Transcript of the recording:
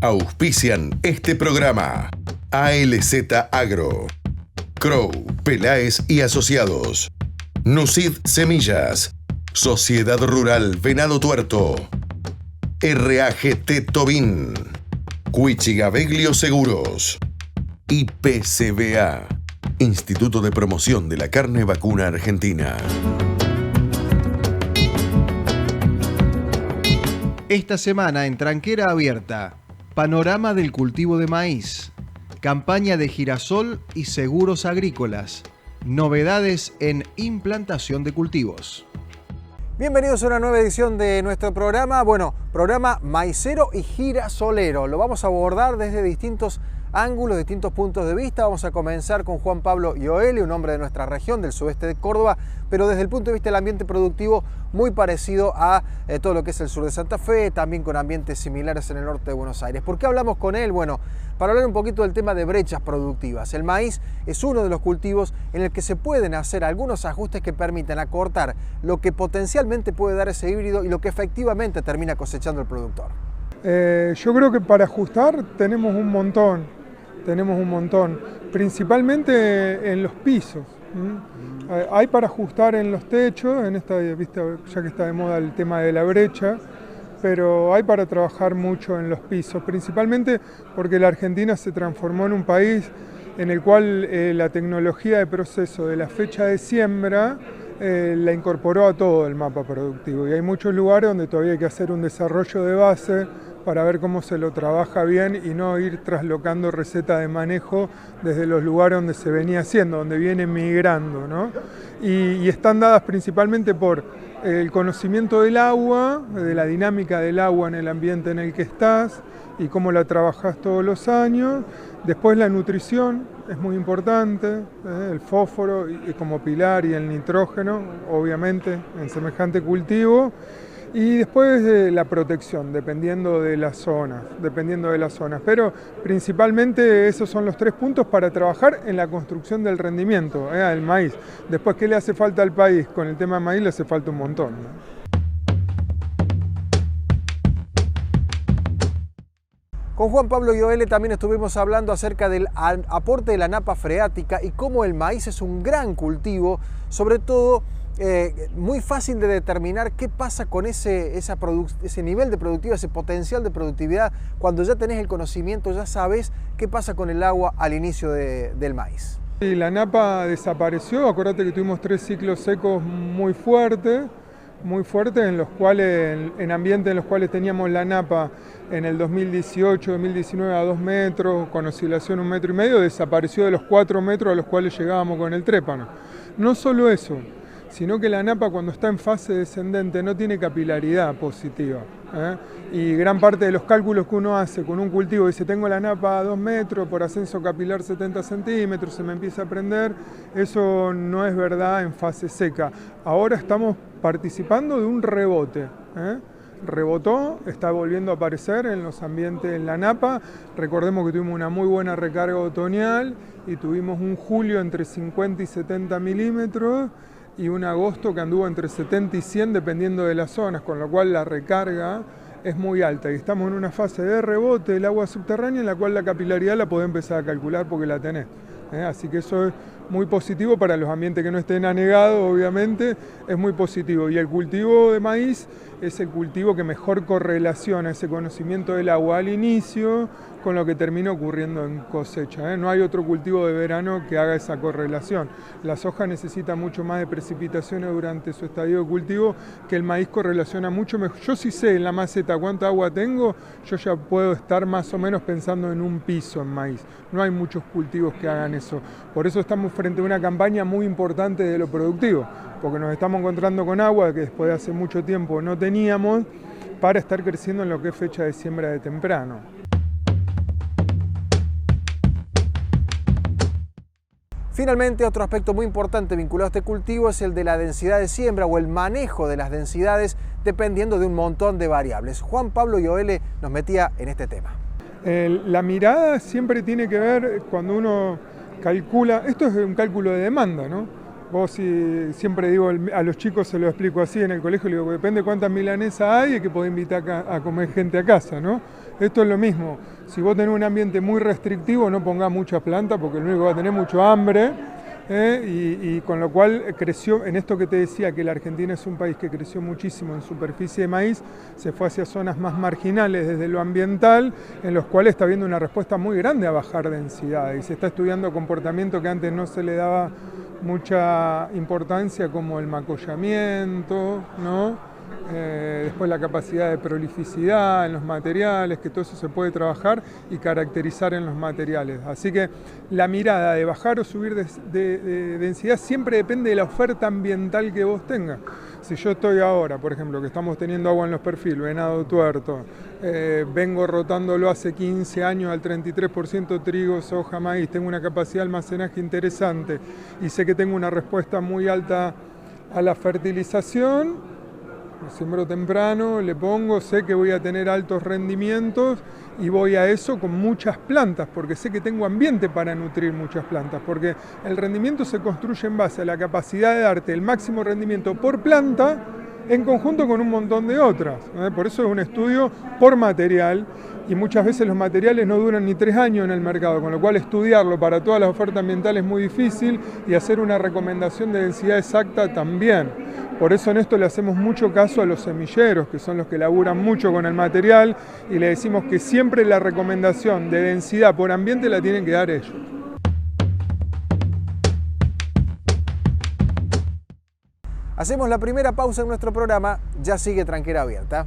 Auspician este programa. ALZ Agro, Crow, Peláez y Asociados, Nucid Semillas, Sociedad Rural Venado Tuerto, RAGT Tobin, Cuichigaveglio Seguros y PCBA, Instituto de Promoción de la Carne Vacuna Argentina. Esta semana en Tranquera Abierta, panorama del cultivo de maíz, campaña de girasol y seguros agrícolas, novedades en implantación de cultivos. Bienvenidos a una nueva edición de nuestro programa, programa maicero y girasolero. Lo vamos a abordar desde distintos ángulos, distintos puntos de vista. Vamos a comenzar con Juan Pablo Ioeli, un hombre de nuestra región, del sudeste de Córdoba, pero desde el punto de vista del ambiente productivo muy parecido a todo lo que es el sur de Santa Fe, también con ambientes similares en el norte de Buenos Aires. ¿Por qué hablamos con él? Para hablar un poquito del tema de brechas productivas. El maíz es uno de los cultivos en el que se pueden hacer algunos ajustes que permitan acortar lo que potencialmente puede dar ese híbrido y lo que efectivamente termina cosechando el productor. Yo creo que para ajustar tenemos un montón, principalmente en los pisos. Hay para ajustar en los techos, ya que está de moda el tema de la brecha, pero hay para trabajar mucho en los pisos, principalmente porque la Argentina se transformó en un país en el cual la tecnología de proceso de la fecha de siembra la incorporó a todo el mapa productivo, y hay muchos lugares donde todavía hay que hacer un desarrollo de base para ver cómo se lo trabaja bien y no ir traslocando receta de manejo desde los lugares donde se venía haciendo, donde viene migrando, ¿no? Y están dadas principalmente por el conocimiento del agua, de la dinámica del agua en el ambiente en el que estás y cómo la trabajás todos los años. Después la nutrición es muy importante, el fósforo y como pilar, y el nitrógeno, obviamente, en semejante cultivo. Y después la protección, dependiendo de las zonas. Pero principalmente esos son los 3 puntos para trabajar en la construcción del rendimiento, del maíz. Después, ¿qué le hace falta al país? Con el tema del maíz le hace falta un montón, ¿no? Con Juan Pablo Ioeli también estuvimos hablando acerca del aporte de la napa freática y cómo el maíz es un gran cultivo, sobre todo muy fácil de determinar qué pasa con ese nivel de productividad, ese potencial de productividad. Cuando ya tenés el conocimiento, ya sabes qué pasa con el agua al inicio del maíz. Y la napa desapareció. Acuérdate que tuvimos 3 ciclos secos muy fuertes, en los cuales, en ambientes en los cuales teníamos la napa en el 2018, 2019 a 2 metros, con oscilación 1,5 metros, desapareció de los 4 metros a los cuales llegábamos con el trépano. No solo eso, sino que la napa, cuando está en fase descendente, no tiene capilaridad positiva. Y gran parte de los cálculos que uno hace con un cultivo, dice: tengo la napa a 2 metros, por ascenso capilar 70 centímetros, se me empieza a prender. Eso no es verdad en fase seca. Ahora estamos participando de un rebote. Rebotó, está volviendo a aparecer en los ambientes en la napa. Recordemos que tuvimos una muy buena recarga otoñal y tuvimos un julio entre 50 y 70 milímetros y un agosto que anduvo entre 70 y 100 dependiendo de las zonas, con lo cual la recarga es muy alta y estamos en una fase de rebote del agua subterránea en la cual la capilaridad la podés empezar a calcular porque la tenés. Así que eso es muy positivo para los ambientes que no estén anegados, obviamente, es muy positivo. Y el cultivo de maíz es el cultivo que mejor correlaciona ese conocimiento del agua al inicio con lo que termina ocurriendo en cosecha. No hay otro cultivo de verano que haga esa correlación. La soja necesita mucho más de precipitaciones durante su estadio de cultivo, que el maíz correlaciona mucho mejor. Yo sí sé en la maceta cuánta agua tengo, yo ya puedo estar más o menos pensando en un piso en maíz. No hay muchos cultivos que hagan eso. Por eso estamos frente a una campaña muy importante de lo productivo, porque nos estamos encontrando con agua que después de hace mucho tiempo no teníamos, para estar creciendo en lo que es fecha de siembra de temprano. Finalmente, otro aspecto muy importante vinculado a este cultivo es el de la densidad de siembra o el manejo de las densidades dependiendo de un montón de variables. Juan Pablo Ioeli nos metía en este tema. La mirada siempre tiene que ver cuando uno calcula, esto es un cálculo de demanda, ¿no? Vos siempre digo, a los chicos se lo explico así en el colegio, le digo, depende cuántas milanesas hay y que podés invitar a comer gente a casa, ¿no? Esto es lo mismo, si vos tenés un ambiente muy restrictivo, no pongas muchas plantas porque el único que va a tener mucho hambre, y con lo cual creció, en esto que te decía, que la Argentina es un país que creció muchísimo en superficie de maíz, se fue hacia zonas más marginales desde lo ambiental, en los cuales está habiendo una respuesta muy grande a bajar densidad y se está estudiando comportamiento que antes no se le daba mucha importancia, como el macollamiento, ¿no? Después la capacidad de prolificidad en los materiales, que todo eso se puede trabajar y caracterizar en los materiales. Así que la mirada de bajar o subir de densidad siempre depende de la oferta ambiental que vos tengas. Si yo estoy ahora, por ejemplo, que estamos teniendo agua en los perfiles, venado tuerto, vengo rotándolo hace 15 años al 33% trigo, soja, maíz, tengo una capacidad de almacenaje interesante y sé que tengo una respuesta muy alta a la fertilización, lo siembro temprano, le pongo, sé que voy a tener altos rendimientos y voy a eso con muchas plantas, porque sé que tengo ambiente para nutrir muchas plantas, porque el rendimiento se construye en base a la capacidad de darte el máximo rendimiento por planta en conjunto con un montón de otras. Por eso es un estudio por material y muchas veces los materiales no duran ni 3 años en el mercado, con lo cual estudiarlo para todas las ofertas ambientales es muy difícil y hacer una recomendación de densidad exacta también. Por eso en esto le hacemos mucho caso a los semilleros, que son los que laburan mucho con el material, y le decimos que siempre la recomendación de densidad por ambiente la tienen que dar ellos. Hacemos la primera pausa en nuestro programa, ya sigue Tranquera Abierta.